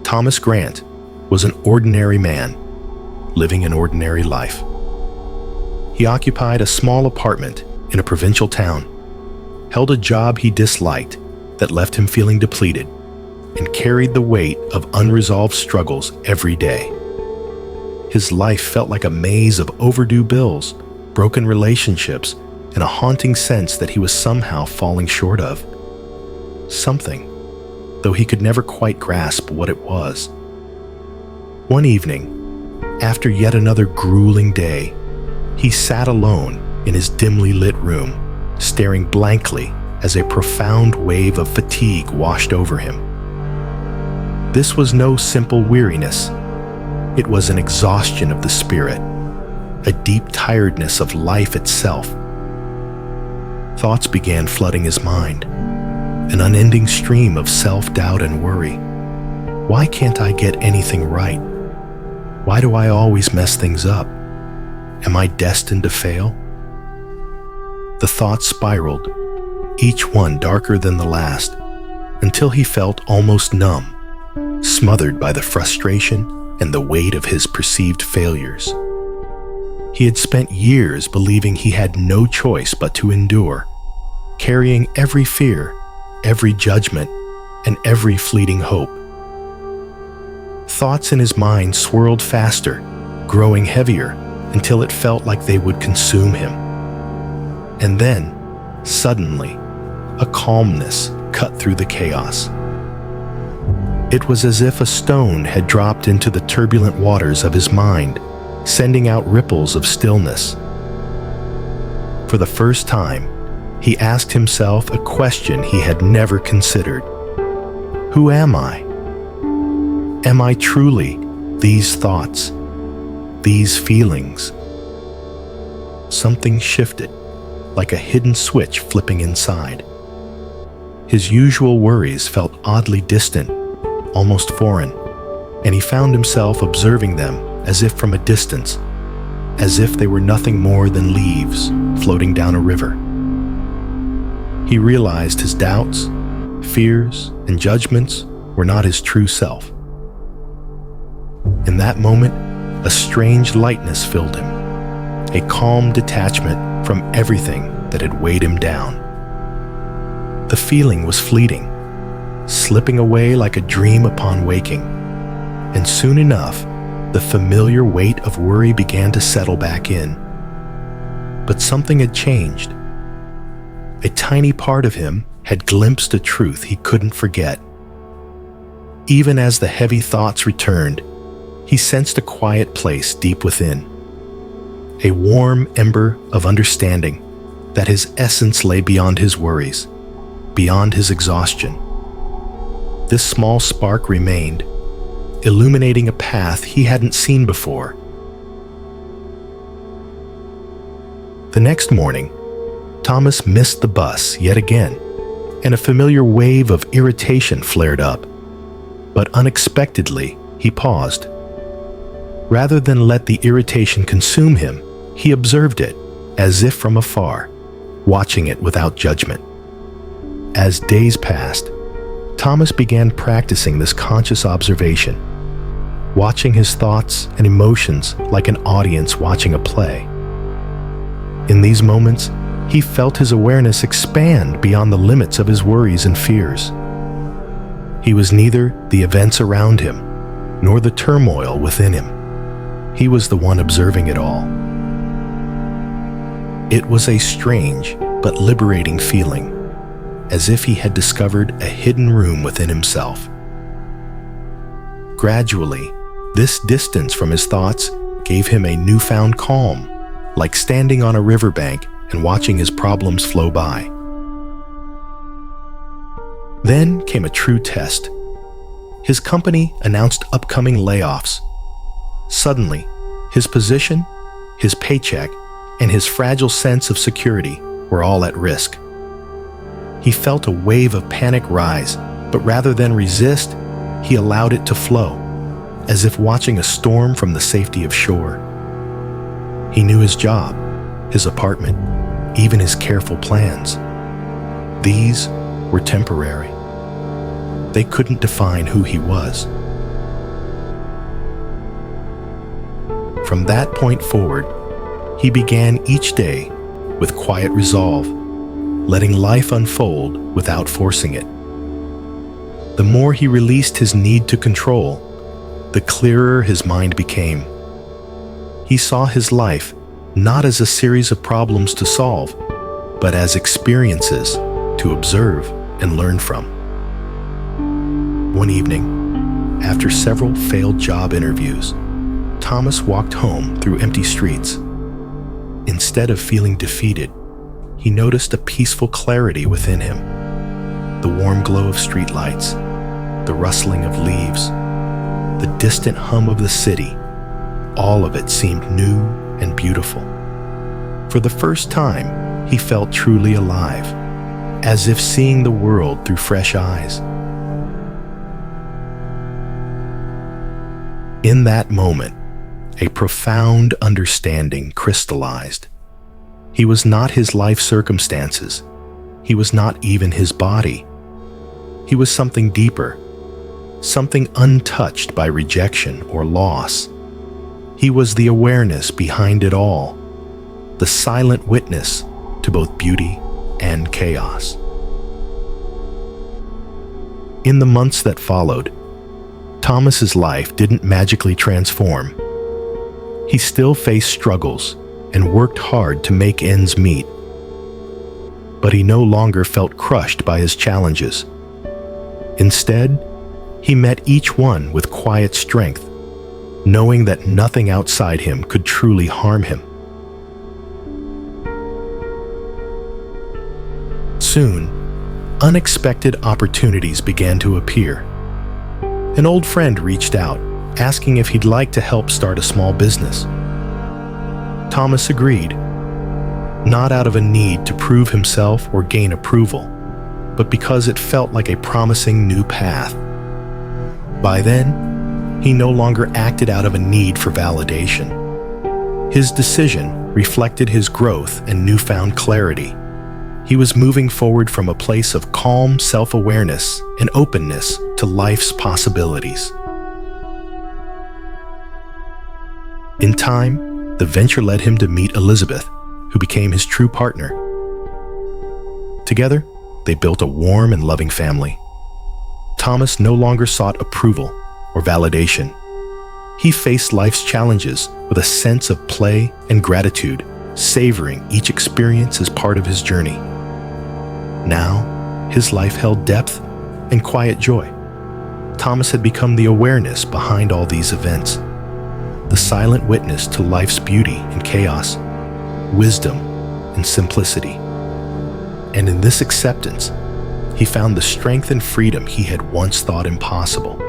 Thomas Grant was an ordinary man, living an ordinary life. He occupied a small apartment in a provincial town, held a job he disliked that left him feeling depleted, and carried the weight of unresolved struggles every day. His life felt like a maze of overdue bills, broken relationships, and a haunting sense that he was somehow falling short of something, though he could never quite grasp what it was. One evening, after yet another grueling day, he sat alone in his dimly lit room, staring blankly as a profound wave of fatigue washed over him. This was no simple weariness. It was an exhaustion of the spirit, a deep tiredness of life itself. Thoughts began flooding his mind, an unending stream of self-doubt and worry. Why can't I get anything right? Why do I always mess things up? Am I destined to fail? The thoughts spiraled, each one darker than the last, until he felt almost numb, smothered by the frustration and the weight of his perceived failures. He had spent years believing he had no choice but to endure, carrying every fear, every judgment, and every fleeting hope. Thoughts in his mind swirled faster, growing heavier, until it felt like they would consume him. And then, suddenly, a calmness cut through the chaos. It was as if a stone had dropped into the turbulent waters of his mind, sending out ripples of stillness. For the first time, he asked himself a question he had never considered. Who am I? Am I truly these thoughts, these feelings? Something shifted, like a hidden switch flipping inside. His usual worries felt oddly distant, almost foreign, and he found himself observing them as if from a distance, as if they were nothing more than leaves floating down a river. He realized his doubts, fears, and judgments were not his true self. In that moment, a strange lightness filled him, a calm detachment from everything that had weighed him down. The feeling was fleeting, slipping away like a dream upon waking, and soon enough, the familiar weight of worry began to settle back in. But something had changed. A tiny part of him had glimpsed a truth he couldn't forget. Even as the heavy thoughts returned, he sensed a quiet place deep within, a warm ember of understanding that his essence lay beyond his worries, beyond his exhaustion. This small spark remained, illuminating a path he hadn't seen before. The next morning, Thomas missed the bus yet again, and a familiar wave of irritation flared up. But unexpectedly, he paused. Rather than let the irritation consume him, he observed it, as if from afar, watching it without judgment. As days passed, Thomas began practicing this conscious observation, watching his thoughts and emotions like an audience watching a play. In these moments, he felt his awareness expand beyond the limits of his worries and fears. He was neither the events around him, nor the turmoil within him. He was the one observing it all. It was a strange but liberating feeling, as if he had discovered a hidden room within himself. Gradually, this distance from his thoughts gave him a newfound calm, like standing on a riverbank and watching his problems flow by. Then came a true test. His company announced upcoming layoffs. Suddenly, his position, his paycheck, and his fragile sense of security were all at risk. He felt a wave of panic rise, but rather than resist, he allowed it to flow, as if watching a storm from the safety of shore. He knew his job, his apartment, even his careful plans. These were temporary. They couldn't define who he was. From that point forward, he began each day with quiet resolve, letting life unfold without forcing it. The more he released his need to control, the clearer his mind became. He saw his life not as a series of problems to solve, but as experiences to observe and learn from. One evening, after several failed job interviews, Thomas walked home through empty streets. Instead of feeling defeated, he noticed a peaceful clarity within him. The warm glow of streetlights, the rustling of leaves, the distant hum of the city, all of it seemed new and beautiful. For the first time, he felt truly alive, as if seeing the world through fresh eyes. In that moment, a profound understanding crystallized. He was not his life circumstances. He was not even his body. He was something deeper, something untouched by rejection or loss. He was the awareness behind it all, the silent witness to both beauty and chaos. In the months that followed, Thomas's life didn't magically transform. He still faced struggles and worked hard to make ends meet. But he no longer felt crushed by his challenges. Instead, he met each one with quiet strength, knowing that nothing outside him could truly harm him. Soon, unexpected opportunities began to appear. An old friend reached out, asking if he'd like to help start a small business. Thomas agreed, not out of a need to prove himself or gain approval, but because it felt like a promising new path. By then, he no longer acted out of a need for validation. His decision reflected his growth and newfound clarity. He was moving forward from a place of calm self-awareness and openness to life's possibilities. In time, the venture led him to meet Elizabeth, who became his true partner. Together, they built a warm and loving family. Thomas no longer sought approval or validation. He faced life's challenges with a sense of play and gratitude, savoring each experience as part of his journey. Now, his life held depth and quiet joy. Thomas had become the awareness behind all these events, the silent witness to life's beauty and chaos, wisdom and simplicity. And in this acceptance, he found the strength and freedom he had once thought impossible.